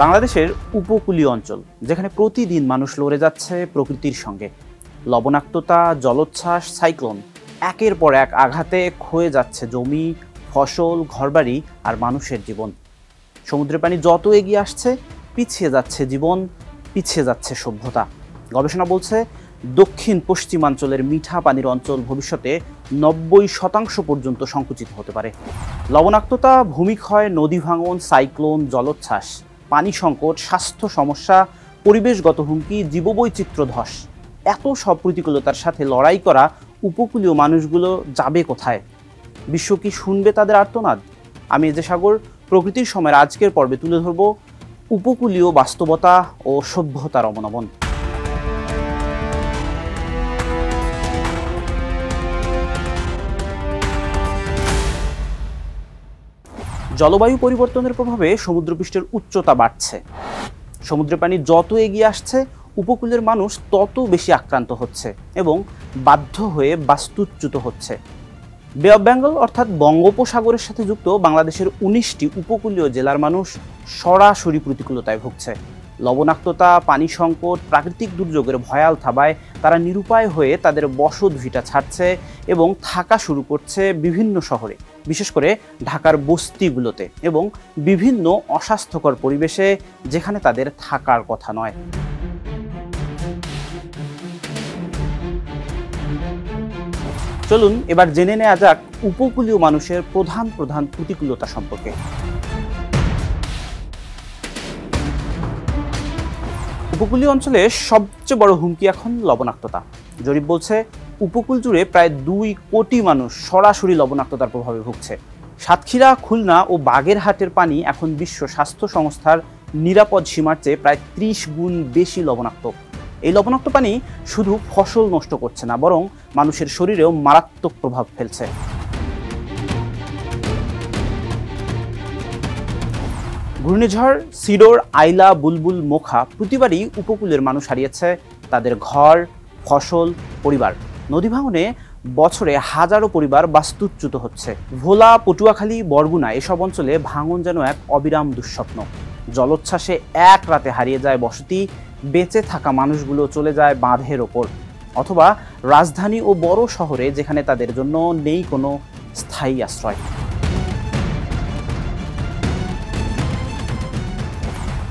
বাংলাদেশের উপকূলীয় অঞ্চল, যেখানে প্রতিদিন মানুষ লড়ে যাচ্ছে প্রকৃতির সঙ্গে। লবণাক্ততা, জলোচ্ছ্বাস, সাইক্লোন একের পর এক আঘাতে ক্ষয়ে যাচ্ছে জমি, ফসল, ঘরবাড়ি আর মানুষের জীবন। সমুদ্রের পানি যত এগিয়ে আসছে, পিছিয়ে যাচ্ছে জীবন, পিছিয়ে যাচ্ছে সভ্যতা। গবেষণা বলছে, দক্ষিণ পশ্চিমাঞ্চলের মিঠা পানির অঞ্চল ভবিষ্যতে 90% পর্যন্ত সংকুচিত হতে পারে। লবণাক্ততা, ভূমিক্ষয়, নদী ভাঙন, সাইক্লোন, জলোচ্ছ্বাস, পানি সংকট, স্বাস্থ্য সমস্যা, পরিবেশগত হুমকি, জীববৈচিত্র্য ধস, এত সব প্রতিকূলতার সাথে লড়াই করা উপকূলীয় মানুষগুলো যাবে কোথায়? বিশ্ব কি শুনবে তাদের আর্তনাদ? আমি এজে সাগর প্রকৃতির সময়ের আজকের পর্বে তুলে ধরব উপকূলীয় বাস্তবতা ও সভ্যতার অবনমন। জলবায়ু পরিবর্তনের প্রভাবে সমুদ্রপৃষ্ঠের উচ্চতা বাড়ছে। সমুদ্রের পানি যত এগিয়ে আসছে, উপকূলের মানুষ তত বেশি আক্রান্ত হচ্ছে এবং বাধ্য হয়ে বাস্তুচ্যুত হচ্ছে। বে অফ বেঙ্গল অর্থাৎ বঙ্গোপসাগরের সাথে যুক্ত বাংলাদেশের 19টি উপকূলীয় জেলার মানুষ সরাসরি প্রতিকূলতায় ভুগছে। লবণাক্ততা, পানি সংকট, প্রাকৃতিক দুর্যোগের ভয়াল থাবায় তারা নিরুপায় হয়ে তাদের বসত ভিটা ছাড়ছে এবং থাকা শুরু করছে বিভিন্ন শহরে, বিশেষ করে ঢাকার বস্তিগুলোতে এবং বিভিন্ন অস্বাস্থ্যকর পরিবেশে, যেখানে তাদের থাকার কথা নয়। চলুন এবার জেনে নেওয়া যাক উপকূলীয় মানুষের প্রধান প্রধান প্রতিকূলতা সম্পর্কে। উপকূলীয় অঞ্চলে সবচেয়ে বড় হুমকি এখন লবণাক্ততা। জরিপ বলছে, উপকূল জুড়ে প্রায় 2 কোটি মানুষ সরাসরি লবণাক্ততার প্রভাবে ভুগছে। সাতক্ষীরা, খুলনা ও বাগেরহাটের পানি এখন বিশ্ব স্বাস্থ্য সংস্থার নিরাপদ সীমার চেয়ে প্রায় 30 গুণ বেশি লবণাক্ত। এই লবণাক্ত পানি শুধু ফসল নষ্ট করছে না, বরং মানুষের শরীরেও মারাত্মক প্রভাব ফেলছে। ঘূর্ণিঝড় সিডর, আইলা, বুলবুল, মোখা প্রতিবারই উপকূলের মানুষ হারিয়েছে তাদের ঘর, ফসল, পরিবার। নদী ভাঙনে বছরে হাজারো পরিবার বাস্তুচ্যুত হচ্ছে। ভোলা, পটুয়াখালী, বরগুনা এসব অঞ্চলে ভাঙন যেন এক অবিরাম দুঃস্বপ্ন। জলোচ্ছ্বাসে এক রাতে হারিয়ে যায় বসতি, বেঁচে থাকা মানুষগুলো চলে যায় বাঁধের ওপর অথবা রাজধানী ও বড় শহরে, যেখানে তাদের জন্য নেই কোনো স্থায়ী আশ্রয়।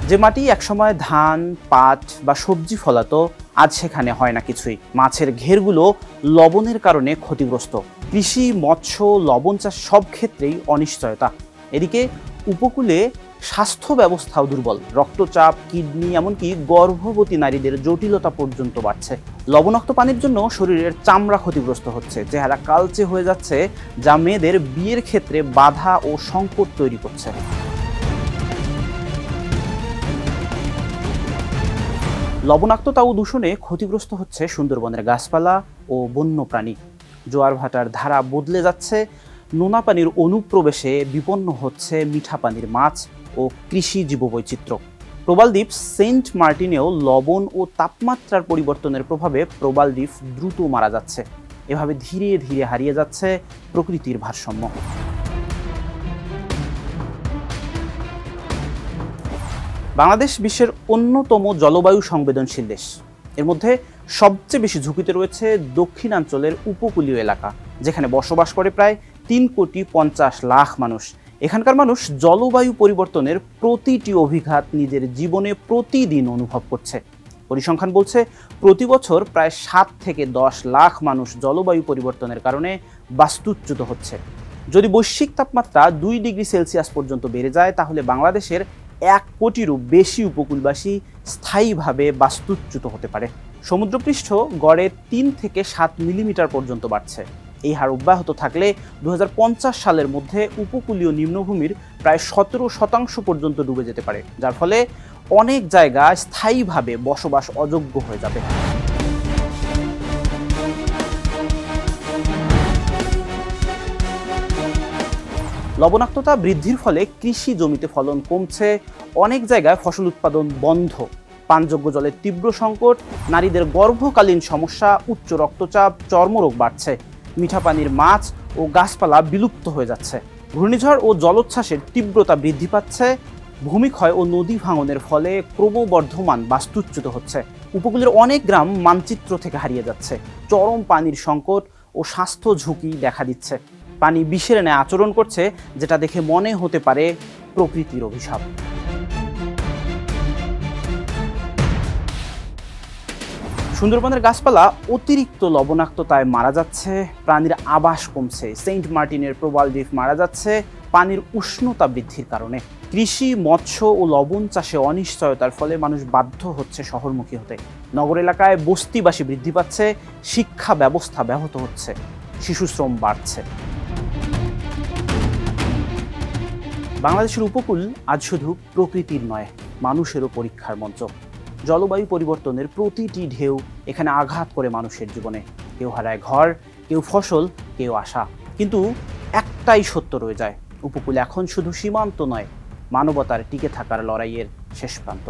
যে মাটি একসময় ধান, পাট বা সবজি ফলাতো, আজ সেখানে হয় না কিছুই। মাছের ঘেরগুলো লবণের কারণে ক্ষতিগ্রস্ত। কৃষি, মৎস্য, লবণ চাষ সব ক্ষেত্রেই অনিশ্চয়তা। এদিকে উপকূলে স্বাস্থ্য ব্যবস্থাও দুর্বল। রক্তচাপ, কিডনি, এমনকি গর্ভবতী নারীদের জটিলতা পর্যন্ত বাড়ছে। লবণাক্ত পানির জন্য শরীরের চামড়া ক্ষতিগ্রস্ত হচ্ছে, চেহারা কালচে হয়ে যাচ্ছে, যা মেয়েদের বিয়ের ক্ষেত্রে বাধা ও সংকট তৈরি করছে। লবণাক্ততা ও দূষণে ক্ষতিগ্রস্ত হচ্ছে সুন্দরবনের গাছপালা ও বন্যপ্রাণী। জোয়ার ভাটার ধারা বদলে যাচ্ছে, নোনা পানির অনুপ্রবেশে বিপন্ন হচ্ছে মিঠা পানির মাছ ও কৃষি জীববৈচিত্র্য। প্রবাল দ্বীপ সেন্ট মার্টিনেও লবণ ও তাপমাত্রার পরিবর্তনের প্রভাবে প্রবাল দ্বীপ দ্রুত মারা যাচ্ছে। এভাবে ধীরে ধীরে হারিয়ে যাচ্ছে প্রকৃতির ভারসাম্য। বাংলাদেশ বিশ্বের অন্যতম জলবায়ু সংবেদনশীল দেশ। এর মধ্যে সবচেয়ে বেশি ঝুঁকিতে রয়েছে দক্ষিণাঞ্চলের উপকূলীয় এলাকা, যেখানে বসবাস করে প্রায় 3,50,00,000 মানুষ। এখানকার মানুষ জলবায়ু পরিবর্তনের প্রতিটি অভিঘাত নিজের জীবনে প্রতিদিন অনুভব করছে। পরিসংখ্যান বলছে, প্রতি বছর প্রায় 7 থেকে 10 লাখ মানুষ জলবায়ু পরিবর্তনের কারণে বাস্তুচ্যুত হচ্ছে। যদি বৈশ্বিক তাপমাত্রা 2 ডিগ্রি সেলসিয়াস পর্যন্ত বেড়ে যায়, তাহলে বাংলাদেশের 1 কোটিরও বেশি উপকূলবাসী স্থায়ীভাবে বাস্তুচ্যুত হতে পারে। সমুদ্রপৃষ্ঠ গড়ে 3 থেকে 7 মিলিমিটার পর্যন্ত বাড়ছে। এই হার অব্যাহত থাকলে 2050 সালের মধ্যে উপকূলীয় নিম্নভূমির প্রায় 17% পর্যন্ত ডুবে যেতে পারে, যার ফলে অনেক জায়গা স্থায়ীভাবে বসবাস অযোগ্য হয়ে যাবে। লবণাক্ততা বৃদ্ধির ফলে কৃষি জমিতে ফলন কমছে, অনেক জায়গায় ফসল উৎপাদন বন্ধ, পানযোগ্য জলের তীব্র সংকট, নারীদের গর্ভকালীন সমস্যা, উচ্চ রক্তচাপ, চর্মরোগ বাড়ছে, মিঠা পানির মাছ ও গাছপালা বিলুপ্ত হয়ে যাচ্ছে। ঘূর্ণিঝড় ও জলোচ্ছ্বাসের তীব্রতা বৃদ্ধি পাচ্ছে, ভূমিক্ষয় ও নদী ভাঙনের ফলে ক্রমবর্ধমান বাস্তুচ্যুত হচ্ছে। উপকূলের অনেক গ্রাম মানচিত্র থেকে হারিয়ে যাচ্ছে। চরম পানির সংকট ও স্বাস্থ্য ঝুঁকি দেখা দিচ্ছে। পানি বিষের ন্যায় আচরণ করছে, যেটা দেখে মনে হতে পারে প্রকৃতির অভিশাপ। সুন্দরবনের গাছপালা অতিরিক্ত লবণাক্ততায় মারা যাচ্ছে, প্রাণীর আবাস কমছে, সেন্ট মার্টিনের প্রবাল দ্বীপ মারা যাচ্ছে পানির উষ্ণতা বৃদ্ধির কারণে। কৃষি, মৎস্য ও লবণ চাষে অনিশ্চয়তার ফলে মানুষ বাধ্য হচ্ছে শহরমুখী হতে। নগর এলাকায় বস্তিবাসী বৃদ্ধি পাচ্ছে, শিক্ষা ব্যবস্থা ব্যাহত হচ্ছে, শিশুশ্রম বাড়ছে। বাংলাদেশের উপকূল আজ শুধু প্রকৃতির নয়, মানুষেরও পরীক্ষার মঞ্চ। জলবায়ু পরিবর্তনের প্রতিটি ঢেউ এখানে আঘাত করে মানুষের জীবনে। কেউ হারায় ঘর, কেউ ফসল, কেউ আশা। কিন্তু একটাই সত্য রয়ে যায়, উপকূল এখন শুধু সীমান্ত নয়, মানবতার টিকে থাকার লড়াইয়ের শেষ প্রান্ত।